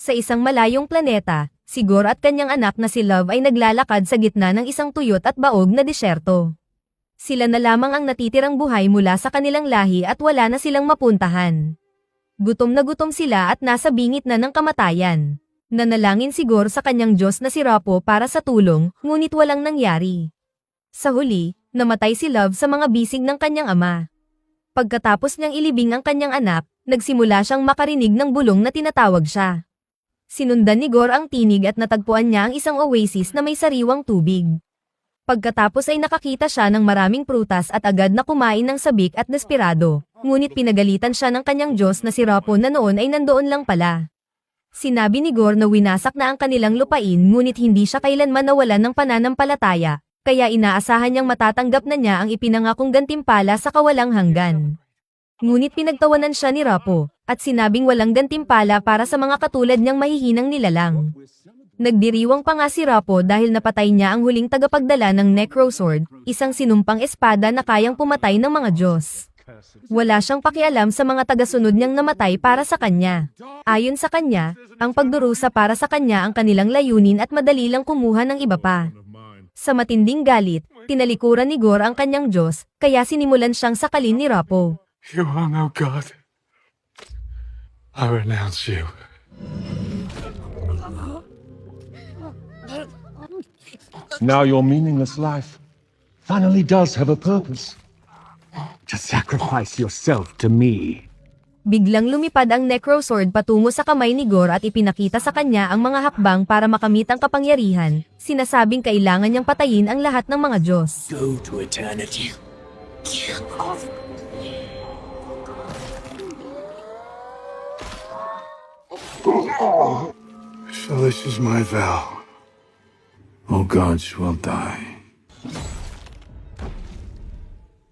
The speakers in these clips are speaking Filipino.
Sa isang malayong planeta, si Gore at kanyang anak na si Love ay naglalakad sa gitna ng isang tuyot at baog na disyerto. Sila na lamang ang natitirang buhay mula sa kanilang lahi at wala na silang mapuntahan. Gutom na gutom sila at nasa bingit na ng kamatayan. Nanalangin si Gore sa kanyang Diyos na si Rapo para sa tulong, ngunit walang nangyari. Sa huli, namatay si Love sa mga bisig ng kanyang ama. Pagkatapos niyang ilibing ang kanyang anak, nagsimula siyang makarinig ng bulong na tinatawag siya. Sinundan ni Gore ang tinig at natagpuan niya ang isang oasis na may sariwang tubig. Pagkatapos ay nakakita siya ng maraming prutas at agad na kumain ng sabik at desperado, ngunit pinagalitan siya ng kanyang Diyos na si Rapo na noon ay nandoon lang pala. Sinabi ni Gore na winasak na ang kanilang lupain ngunit hindi siya kailanman nawalan ng pananampalataya, kaya inaasahan niyang matatanggap na niya ang ipinangakong gantimpala sa kawalang hanggan. Ngunit pinagtawanan siya ni Rapo, at sinabing walang gantimpala para sa mga katulad niyang mahihinang nilalang. Nagdiriwang pa nga si Rapo dahil napatay niya ang huling tagapagdala ng Necrosword, isang sinumpang espada na kayang pumatay ng mga Diyos. Wala siyang pakialam sa mga tagasunod niyang namatay para sa kanya. Ayon sa kanya, ang pagdurusa para sa kanya ang kanilang layunin at madali lang kumuha ng iba pa. Sa matinding galit, tinalikuran ni Gore ang kanyang Diyos, kaya sinimulan siyang sakalin ni Rapo. You are no God. I renounce you. Now your meaningless life finally does have a purpose. To sacrifice yourself to me. Biglang lumipad ang Necrosword patungo sa kamay ni Gore at ipinakita sa kanya ang mga hakbang para makamit ang kapangyarihan, sinasabing kailangan niyang patayin ang lahat ng mga Diyos. Go to eternity. So this is my vow. All gods will die.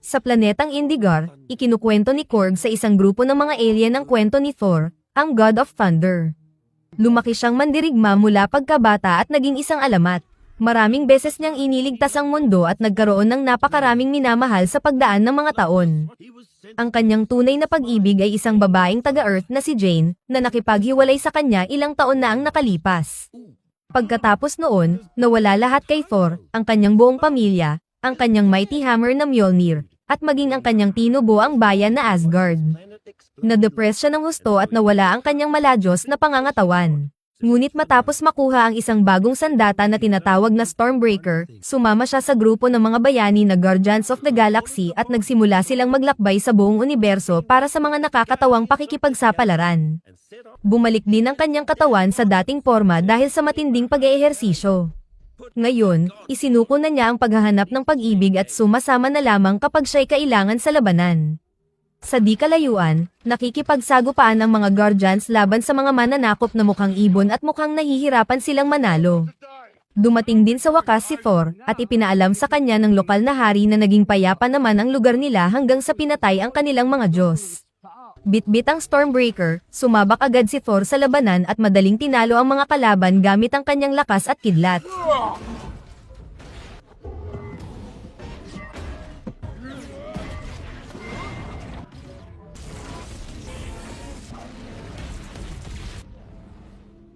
Sa planetang Indigar, ikinukwento ni Korg sa isang grupo ng mga alien ang kwento ni Thor, ang God of Thunder. Lumaki siyang mandirigma mula pagkabata at naging isang alamat. Maraming beses niyang iniligtas ang mundo at nagkaroon ng napakaraming minamahal sa pagdaan ng mga taon. Ang kanyang tunay na pag-ibig ay isang babaeng taga-Earth na si Jane, na nakipaghiwalay sa kanya ilang taon na ang nakalipas. Pagkatapos noon, nawala lahat kay Thor, ang kanyang buong pamilya, ang kanyang mighty hammer na Mjolnir, at maging ang kanyang tinubo ang bayan na Asgard. Na-depress siya ng husto at nawala ang kanyang maladyos na pangangatawan. Ngunit matapos makuha ang isang bagong sandata na tinatawag na Stormbreaker, sumama siya sa grupo ng mga bayani na Guardians of the Galaxy at nagsimula silang maglakbay sa buong universo para sa mga nakakatawang pakikipagsapalaran. Bumalik din ang kanyang katawan sa dating forma dahil sa matinding pag-eehersisyo. Ngayon, isinuko na niya ang paghahanap ng pag-ibig at sumasama na lamang kapag siya'y kailangan sa labanan. Sa di kalayuan, nakikipagsagupaan ang mga Guardians laban sa mga mananakop na mukhang ibon at mukhang nahihirapan silang manalo. Dumating din sa wakas si Thor, at ipinaalam sa kanya ng lokal na hari na naging payapa naman ang lugar nila hanggang sa pinatay ang kanilang mga Diyos. Bitbit ang Stormbreaker, sumabak agad si Thor sa labanan at madaling tinalo ang mga kalaban gamit ang kanyang lakas at kidlat.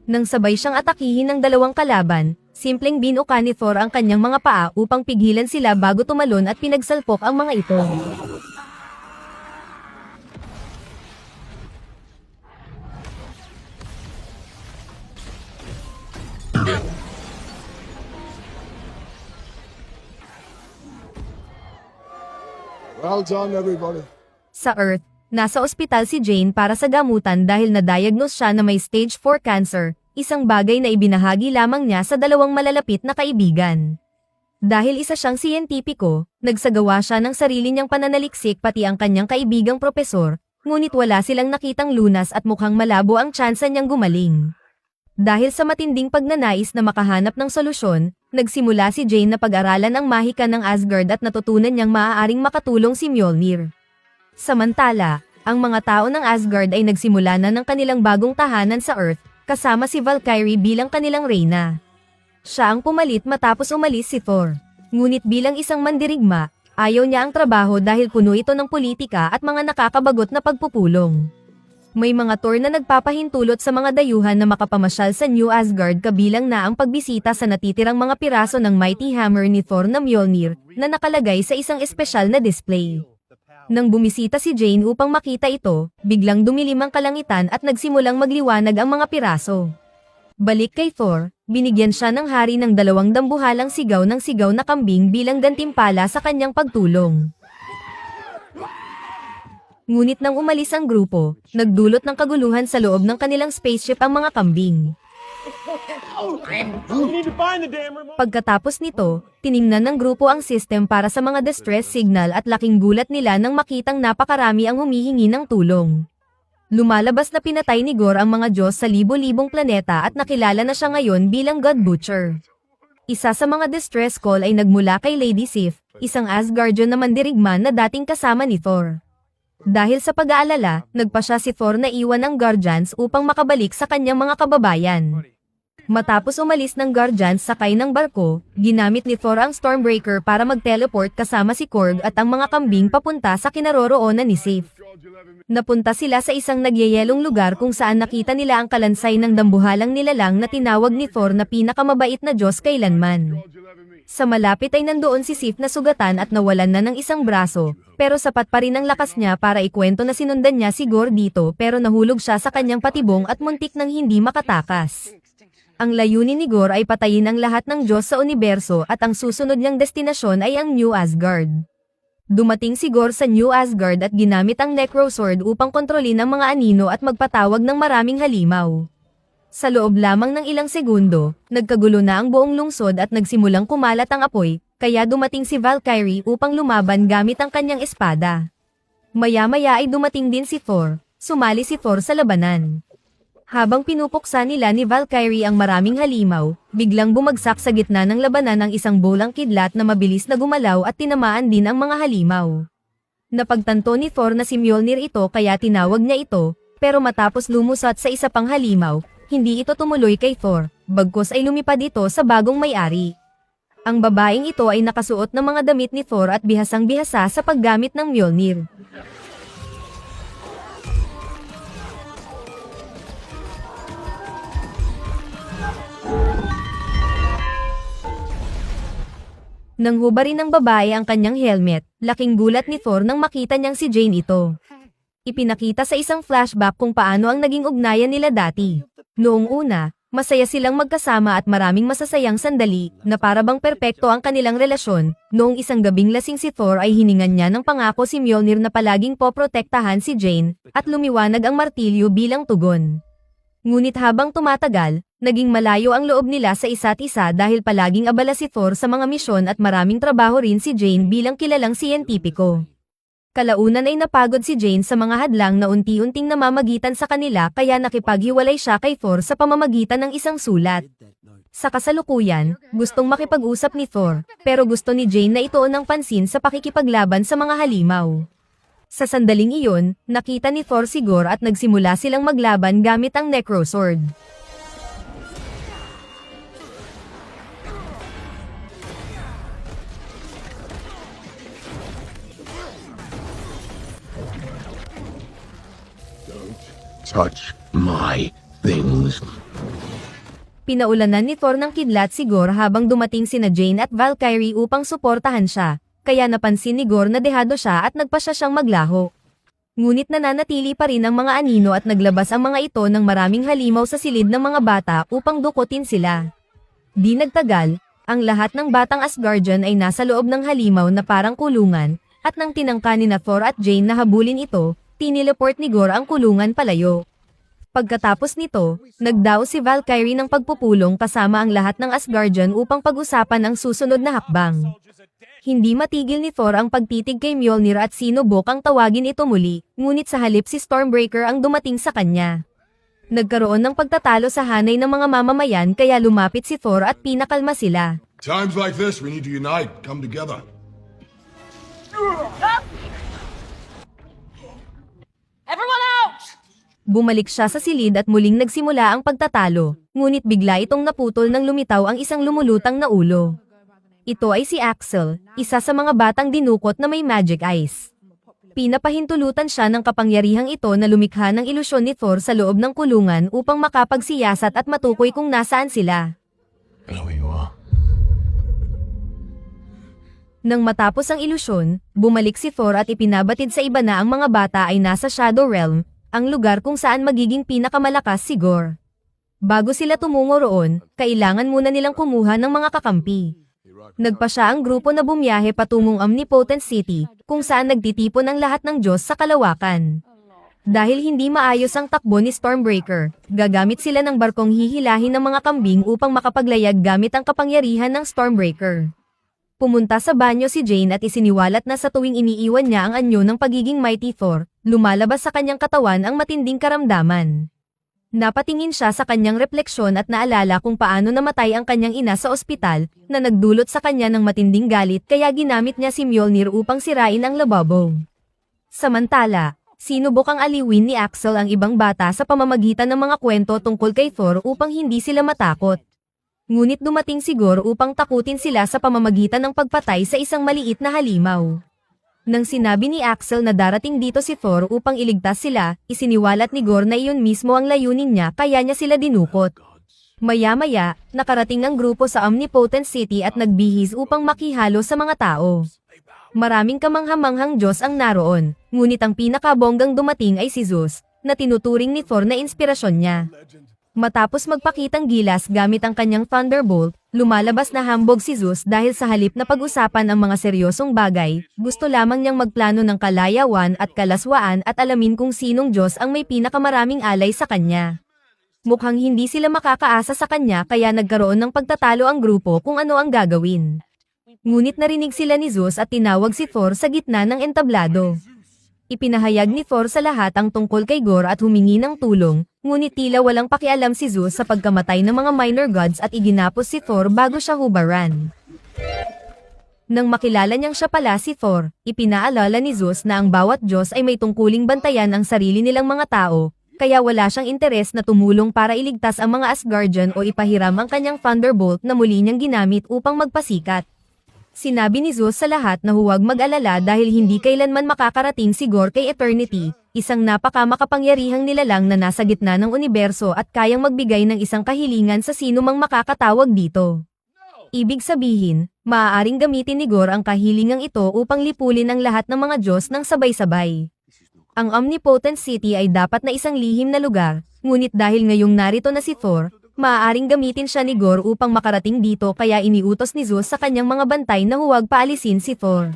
Nang sabay siyang atakihin ng dalawang kalaban, simpleng binuka ni Thor ang kanyang mga paa upang pigilan sila bago tumalon at pinagsalpok ang mga ito. Well done, everybody. Sa Earth, nasa ospital si Jane para sa gamutan dahil na-diagnose siya na may stage 4 cancer, isang bagay na ibinahagi lamang niya sa dalawang malalapit na kaibigan. Dahil isa siyang siyentipiko, nagsagawa siya ng sarili niyang pananaliksik pati ang kanyang kaibigang propesor, ngunit wala silang nakitang lunas at mukhang malabo ang tsansa niyang gumaling. Dahil sa matinding pagnanais na makahanap ng solusyon, nagsimula si Jane na pag-aralan ang mahika ng Asgard at natutunan niyang maaaring makatulong si Mjolnir. Samantala, ang mga tao ng Asgard ay nagsimula na ng kanilang bagong tahanan sa Earth, kasama si Valkyrie bilang kanilang reyna. Siya ang pumalit matapos umalis si Thor. Ngunit bilang isang mandirigma, ayaw niya ang trabaho dahil puno ito ng politika at mga nakakabagot na pagpupulong. May mga tour na nagpapahintulot sa mga dayuhan na makapamasyal sa New Asgard kabilang na ang pagbisita sa natitirang mga piraso ng mighty hammer ni Thor na Mjolnir na nakalagay sa isang espesyal na display. Nang bumisita si Jane upang makita ito, biglang dumilim ang kalangitan at nagsimulang magliwanag ang mga piraso. Balik kay Thor, binigyan siya ng hari ng 2 dambuhalang sigaw ng sigaw na kambing bilang gantimpala sa kanyang pagtulong. Ngunit nang umalis ang grupo, nagdulot ng kaguluhan sa loob ng kanilang spaceship ang mga kambing. Pagkatapos nito, tiningnan ng grupo ang system para sa mga distress signal at laking gulat nila nang makitang napakarami ang humihingi ng tulong. Lumalabas na pinatay ni Gore ang mga Diyos sa libo-libong planeta at nakilala na siya ngayon bilang God Butcher. Isa sa mga distress call ay nagmula kay Lady Sif, isang Asgardian na mandirigman na dating kasama ni Thor. Dahil sa pag-aalala, nagpa siya si Thor na iwan ang Guardians upang makabalik sa kanyang mga kababayan. Matapos umalis ng Guardians sakay ng barko, ginamit ni Thor ang Stormbreaker para mag-teleport kasama si Korg at ang mga kambing papunta sa kinaroroonan ni Sif. Napunta sila sa isang nagyayelong lugar kung saan nakita nila ang kalansay ng dambuhalang nilalang na tinawag ni Thor na pinakamabait na Diyos kailanman. Sa malapit ay nandoon si Sif na sugatan at nawalan na ng isang braso, pero sapat pa rin ang lakas niya para ikwento na sinundan niya si Gore dito pero nahulog siya sa kanyang patibong at muntik nang hindi makatakas. Ang layunin ni Gore ay patayin ang lahat ng Diyos sa universo at ang susunod niyang destinasyon ay ang New Asgard. Dumating si Gore sa New Asgard at ginamit ang Necrosword upang kontrolin ang mga anino at magpatawag ng maraming halimaw. Sa loob lamang ng ilang segundo, nagkagulo na ang buong lungsod at nagsimulang kumalat ang apoy, kaya dumating si Valkyrie upang lumaban gamit ang kanyang espada. Maya-maya ay dumating din si Thor, sumali si Thor sa labanan. Habang pinupuksa nila ni Valkyrie ang maraming halimaw, biglang bumagsak sa gitna ng labanan ang isang bolang kidlat na mabilis na gumalaw at tinamaan din ang mga halimaw. Napagtanto ni Thor na si Mjolnir ito kaya tinawag niya ito, pero matapos lumusot sa isa pang halimaw, hindi ito tumuloy kay Thor, bagkus ay lumipad ito sa bagong may-ari. Ang babaeng ito ay nakasuot ng mga damit ni Thor at bihasang-bihasa sa paggamit ng Mjolnir. Nang hubarin ng babae ang kanyang helmet, laking gulat ni Thor nang makita niyang si Jane ito. Ipinakita sa isang flashback kung paano ang naging ugnayan nila dati. Noong una, masaya silang magkasama at maraming masasayang sandali, na para bang perpekto ang kanilang relasyon. Noong isang gabing lasing si Thor ay hiningan niya ng pangako si Mjolnir na palaging poprotektahan si Jane, at lumiwanag ang martilyo bilang tugon. Ngunit habang tumatagal, naging malayo ang loob nila sa isa't isa dahil palaging abala si Thor sa mga misyon at maraming trabaho rin si Jane bilang kilalang siyentipiko. Kalaunan ay napagod si Jane sa mga hadlang na unti-unting namamagitan sa kanila kaya nakipaghiwalay siya kay Thor sa pamamagitan ng isang sulat. Sa kasalukuyan, gustong makipag-usap ni Thor, pero gusto ni Jane na ituon ang pansin sa pakikipaglaban sa mga halimaw. Sa sandaling iyon, nakita ni Thor si Gore at nagsimula silang maglaban gamit ang Necrosword. Touch my things. Pinaulanan ni Thor ng kidlat si Gore habang dumating sina Jane at Valkyrie upang suportahan siya, kaya napansin ni Gore na dehado siya at nagpasya siyang maglaho. Ngunit nananatili pa rin ang mga anino at naglabas ang mga ito ng maraming halimaw sa silid ng mga bata upang dukutin sila. Di nagtagal, ang lahat ng batang Asgardian ay nasa loob ng halimaw na parang kulungan, at nang tinangka ni Thor at Jane na habulin ito, tinileport ni Gore ang kulungan palayo. Pagkatapos nito, nagdao si Valkyrie ng pagpupulong kasama ang lahat ng Asgardian upang pag-usapan ang susunod na hakbang. Hindi matigil ni Thor ang pagtitig kay Mjolnir at sinubok ang tawagin ito muli, ngunit sa halip si Stormbreaker ang dumating sa kanya. Nagkaroon ng pagtatalo sa hanay ng mga mamamayan kaya lumapit si Thor at pinakalma sila. Times like this, we need to unite, come together. Everyone out! Bumalik siya sa silid at muling nagsimula ang pagtatalo, ngunit bigla itong naputol nang lumitaw ang isang lumulutang na ulo. Ito ay si Axel, isa sa mga batang dinukot na may magic eyes. Pinapahintulutan siya ng kapangyarihang ito na lumikha ng ilusyon ni Thor sa loob ng kulungan upang makapagsiyasat at matukoy kung nasaan sila. I know where you are. Nang matapos ang ilusyon, bumalik si Thor at ipinabatid sa iba na ang mga bata ay nasa Shadow Realm, ang lugar kung saan magiging pinakamalakas si Gore. Bago sila tumungo roon, kailangan muna nilang kumuha ng mga kakampi. Nagpa siya ang grupo na bumiyahe patungong Omnipotent City, kung saan nagtitipon ang lahat ng Diyos sa kalawakan. Dahil hindi maayos ang takbo ni Stormbreaker, gagamit sila ng barkong hihilahin ng mga kambing upang makapaglayag gamit ang kapangyarihan ng Stormbreaker. Pumunta sa banyo si Jane at isiniwalat na sa tuwing iniiwan niya ang anyo ng pagiging Mighty Thor, lumalabas sa kanyang katawan ang matinding karamdaman. Napatingin siya sa kanyang refleksyon at naalala kung paano namatay ang kanyang ina sa ospital, na nagdulot sa kanya ng matinding galit kaya ginamit niya si Mjolnir upang sirain ang lababo. Samantala, sinubok ang aliwin ni Axel ang ibang bata sa pamamagitan ng mga kwento tungkol kay Thor upang hindi sila matakot. Ngunit dumating si Gore upang takutin sila sa pamamagitan ng pagpatay sa isang maliit na halimaw. Nang sinabi ni Axel na darating dito si Thor upang iligtas sila, isiniwalat ni Gore na iyon mismo ang layunin niya kaya niya sila dinukot. Maya-maya, nakarating ang grupo sa Omnipotent City at nagbihis upang makihalo sa mga tao. Maraming kamanghamanghang Diyos ang naroon, ngunit ang pinakabonggang dumating ay si Zeus, na tinuturing ni Thor na inspirasyon niya. Matapos magpakitang gilas gamit ang kanyang Thunderbolt, lumalabas na hambog si Zeus dahil sa halip na pag-usapan ang mga seryosong bagay, gusto lamang niyang magplano ng kalayawan at kalaswaan at alamin kung sinong Diyos ang may pinakamaraming alay sa kanya. Mukhang hindi sila makakaasa sa kanya kaya nagkaroon ng pagtatalo ang grupo kung ano ang gagawin. Ngunit narinig sila ni Zeus at tinawag si Thor sa gitna ng entablado. Ipinahayag ni Thor sa lahat ang tungkol kay Gore at humingi ng tulong, ngunit tila walang pakialam si Zeus sa pagkamatay ng mga minor gods at iginapos si Thor bago siya hubaran. Nang makilala niyang siya pala si Thor, ipinaalala ni Zeus na ang bawat Diyos ay may tungkuling bantayan ang sarili nilang mga tao, kaya wala siyang interes na tumulong para iligtas ang mga Asgardian o ipahiram ang kanyang Thunderbolt na muli niyang ginamit upang magpasikat. Sinabi ni Zeus sa lahat na huwag mag-alala dahil hindi kailanman makakarating si Gore kay Eternity, isang napakamakapangyarihang nilalang na nasa gitna ng universo at kayang magbigay ng isang kahilingan sa sino mang makakatawag dito. Ibig sabihin, maaaring gamitin ni Gore ang kahilingang ito upang lipulin ang lahat ng mga Diyos ng sabay-sabay. Ang Omnipotent City ay dapat na isang lihim na lugar, ngunit dahil ngayong narito na si Thor, maaaring gamitin siya ni Gore upang makarating dito kaya iniutos ni Zeus sa kanyang mga bantay na huwag paalisin si Thor.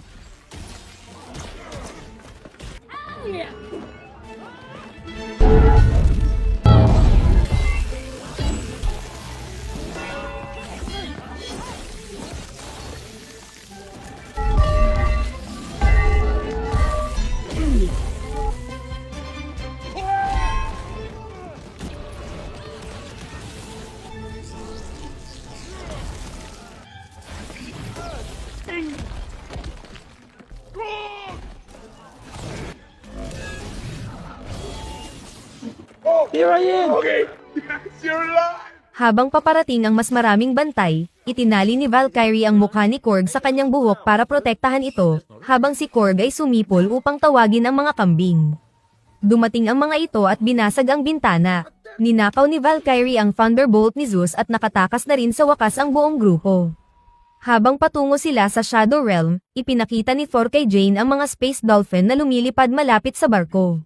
Habang paparating ang mas maraming bantay, itinali ni Valkyrie ang mukha ni Korg sa kanyang buhok para protektahan ito, habang si Korg ay sumipol upang tawagin ang mga kambing. Dumating ang mga ito at binasag ang bintana. Ninakaw ni Valkyrie ang Thunderbolt ni Zeus at nakatakas na rin sa wakas ang buong grupo. Habang patungo sila sa Shadow Realm, ipinakita ni Thor kay Jane ang mga Space Dolphin na lumilipad malapit sa barko.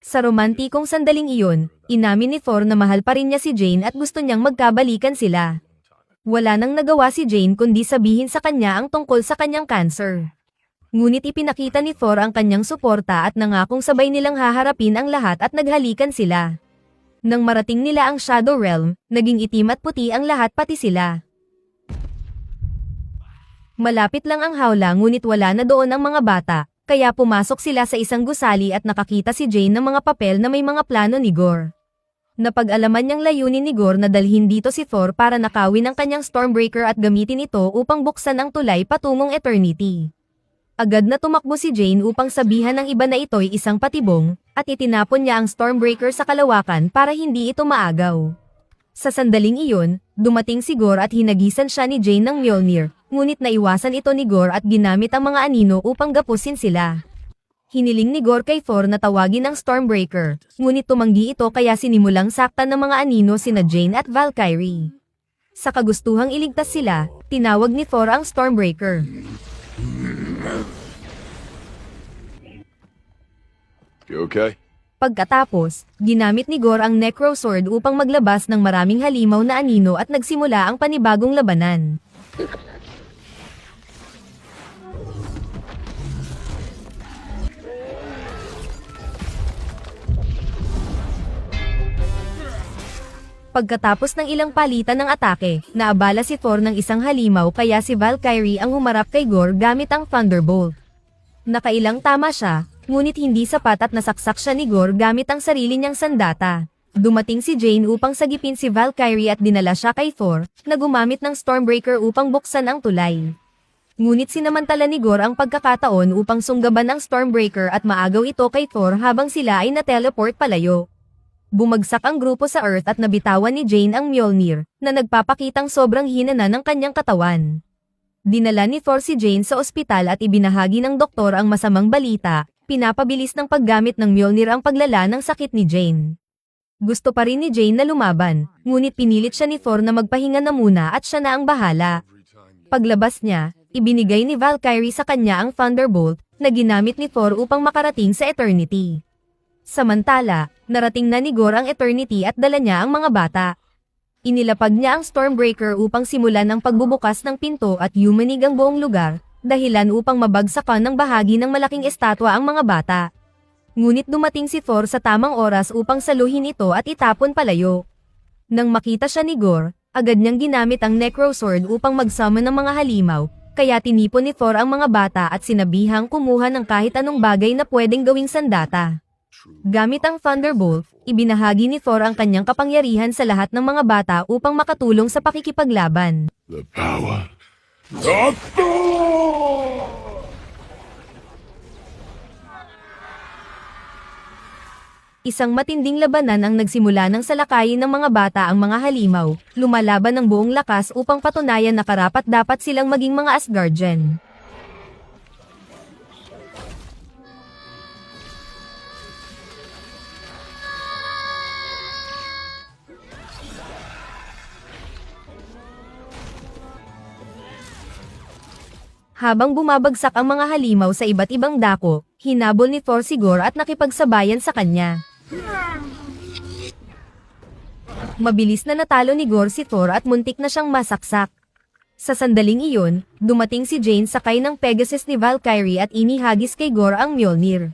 Sa romantikong sandaling iyon, inamin ni Thor na mahal pa rin niya si Jane at gusto niyang magkabalikan sila. Wala nang nagawa si Jane kundi sabihin sa kanya ang tungkol sa kanyang cancer. Ngunit ipinakita ni Thor ang kanyang suporta at nangakong sabay nilang haharapin ang lahat at naghalikan sila. Nang marating nila ang Shadow Realm, naging itim at puti ang lahat pati sila. Malapit lang ang hawla ngunit wala na doon ang mga bata. Kaya pumasok sila sa isang gusali at nakakita si Jane ng mga papel na may mga plano ni Gore. Napag-alaman niyang layunin ni Gore na dalhin dito si Thor para nakawin ang kanyang Stormbreaker at gamitin ito upang buksan ang tulay patungong Eternity. Agad na tumakbo si Jane upang sabihan ng iba na ito'y isang patibong, at itinapon niya ang Stormbreaker sa kalawakan para hindi ito maagaw. Sa sandaling iyon, dumating si Gore at hinagisan siya ni Jane ng Mjolnir, ngunit naiwasan ito ni Gore at ginamit ang mga anino upang gapusin sila. Hiniling ni Gore kay Thor na tawagin ang Stormbreaker, ngunit tumanggi ito kaya sinimulang saktan ng mga anino sina Jane at Valkyrie. Sa kagustuhang iligtas sila, tinawag ni Thor ang Stormbreaker. You okay? Pagkatapos, ginamit ni Gore ang Necro Sword upang maglabas ng maraming halimaw na anino at nagsimula ang panibagong labanan. Pagkatapos ng ilang palitan ng atake, naabala si Thor ng isang halimaw kaya si Valkyrie ang humarap kay Gore gamit ang Thunderbolt. Nakailang tama siya, ngunit hindi sapat at nasaksak siya ni Gore gamit ang sarili niyang sandata. Dumating si Jane upang sagipin si Valkyrie at dinala siya kay Thor, na gumamit ng Stormbreaker upang buksan ang tulay. Ngunit sinamantala ni Gore ang pagkakataon upang sunggaban ang Stormbreaker at maagaw ito kay Thor habang sila ay na-teleport palayo. Bumagsak ang grupo sa Earth at nabitawan ni Jane ang Mjolnir, na nagpapakitang sobrang hina na ng kanyang katawan. Dinala ni Thor si Jane sa ospital at ibinahagi ng doktor ang masamang balita, pinapabilis ng paggamit ng Mjolnir ang paglala ng sakit ni Jane. Gusto pa rin ni Jane na lumaban, ngunit pinilit siya ni Thor na magpahinga na muna at siya na ang bahala. Paglabas niya, ibinigay ni Valkyrie sa kanya ang Thunderbolt, na ginamit ni Thor upang makarating sa Eternity. Samantala, narating na ni Gore ang Eternity at dala niya ang mga bata. Inilapag niya ang Stormbreaker upang simulan ang pagbubukas ng pinto at yumanig ang buong lugar, dahilan upang mabagsakan ng bahagi ng malaking estatwa ang mga bata. Ngunit dumating si Thor sa tamang oras upang saluhin ito at itapon palayo. Nang makita siya ni Gore, agad niyang ginamit ang Necro Sword upang mag-summon ng mga halimaw, kaya tinipon ni Thor ang mga bata at sinabihang kumuha ng kahit anong bagay na pwedeng gawing sandata. Gamit ang Thunderbolt, ibinahagi ni Thor ang kanyang kapangyarihan sa lahat ng mga bata upang makatulong sa pakikipaglaban. The power of Thor! Isang matinding labanan ang nagsimula ng salakayin ng mga bata ang mga halimaw, lumalaban ng buong lakas upang patunayan na karapat-dapat silang maging mga Asgardian. Habang bumabagsak ang mga halimaw sa iba't ibang dako, hinabol ni Thor si Gore at nakipagsabayan sa kanya. Mabilis na natalo ni Gore si Thor at muntik na siyang masaksak. Sa sandaling iyon, dumating si Jane sakay ng Pegasus ni Valkyrie at inihagis kay Gore ang Mjolnir.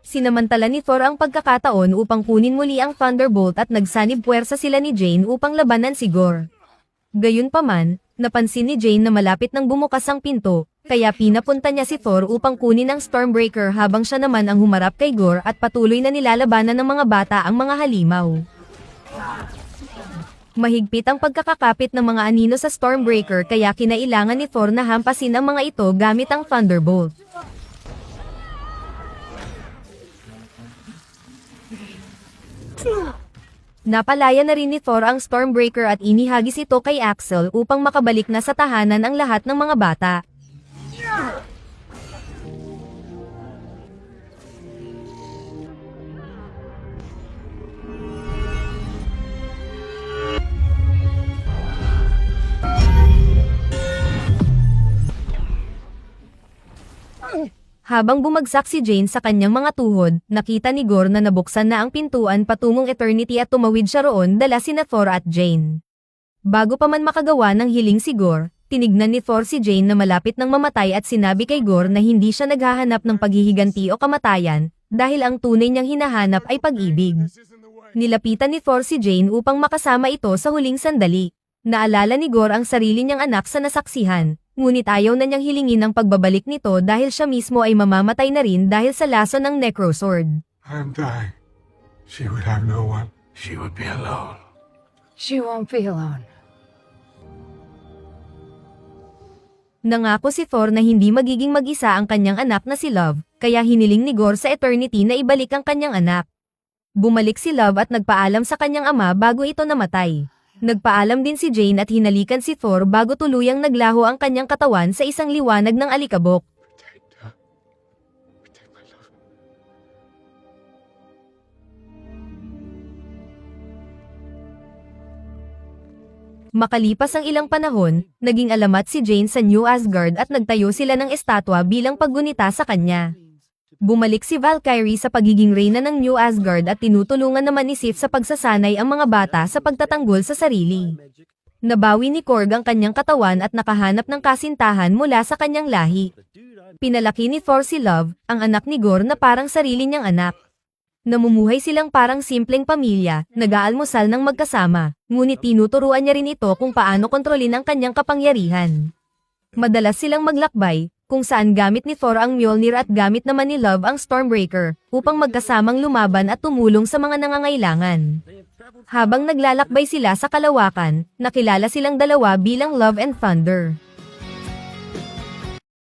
Sinamantala ni Thor ang pagkakataon upang kunin muli ang Thunderbolt at nagsanib puwersa sila ni Jane upang labanan si Gore. Gayunpaman, napansin ni Jane na malapit nang bumukas ang pinto, kaya pinapunta niya si Thor upang kunin ang Stormbreaker habang siya naman ang humarap kay Gore at patuloy na nilalabanan ng mga bata ang mga halimaw. Mahigpit ang pagkakakapit ng mga anino sa Stormbreaker kaya kinailangan ni Thor na hampasin ang mga ito gamit ang Thunderbolt. Napalaya na rin ni Thor ang Stormbreaker at inihagis ito kay Axel upang makabalik na sa tahanan ang lahat ng mga bata. Habang bumagsak si Jane sa kanyang mga tuhod, nakita ni Gore na nabuksan na ang pintuan patungong Eternity at tumawid siya roon dala sina Thor at Jane. Bago pa man makagawa ng hiling si Gore, tinignan ni Thor si Jane na malapit ng mamatay at sinabi kay Gore na hindi siya naghahanap ng paghihiganti o kamatayan, dahil ang tunay niyang hinahanap ay pag-ibig. Nilapitan ni Thor si Jane upang makasama ito sa huling sandali. Naalala ni Gore ang sarili niyang anak sa nasaksihan, ngunit ayaw na niyang hilingin ang pagbabalik nito dahil siya mismo ay mamamatay na rin dahil sa laso ng Necro Sword. I'm dying. She would have no one. She would be alone. She won't be alone. Nangako si Thor na hindi magiging mag-isa ang kanyang anak na si Love, kaya hiniling ni Gore sa Eternity na ibalik ang kanyang anak. Bumalik si Love at nagpaalam sa kanyang ama bago ito namatay. Nagpaalam din si Jane at hinalikan si Thor bago tuluyang naglaho ang kanyang katawan sa isang liwanag ng alikabok. Protect her. Protect my love. Makalipas ang ilang panahon, naging alamat si Jane sa New Asgard at nagtayo sila ng estatwa bilang paggunita sa kanya. Bumalik si Valkyrie sa pagiging reyna ng New Asgard at tinutulungan naman ni Sif sa pagsasanay ang mga bata sa pagtatanggol sa sarili. Nabawi ni Korg ang kanyang katawan at nakahanap ng kasintahan mula sa kanyang lahi. Pinalaki ni Thor si Love, ang anak ni Gorr na parang sarili niyang anak. Namumuhay silang parang simpleng pamilya, nag-aalmusal ng magkasama, ngunit tinuturuan niya rin ito kung paano kontrolin ang kanyang kapangyarihan. Madalas silang maglakbay, kung saan gamit ni Thor ang Mjolnir at gamit naman ni Love ang Stormbreaker, upang magkasamang lumaban at tumulong sa mga nangangailangan. Habang naglalakbay sila sa kalawakan, nakilala silang dalawa bilang Love and Thunder.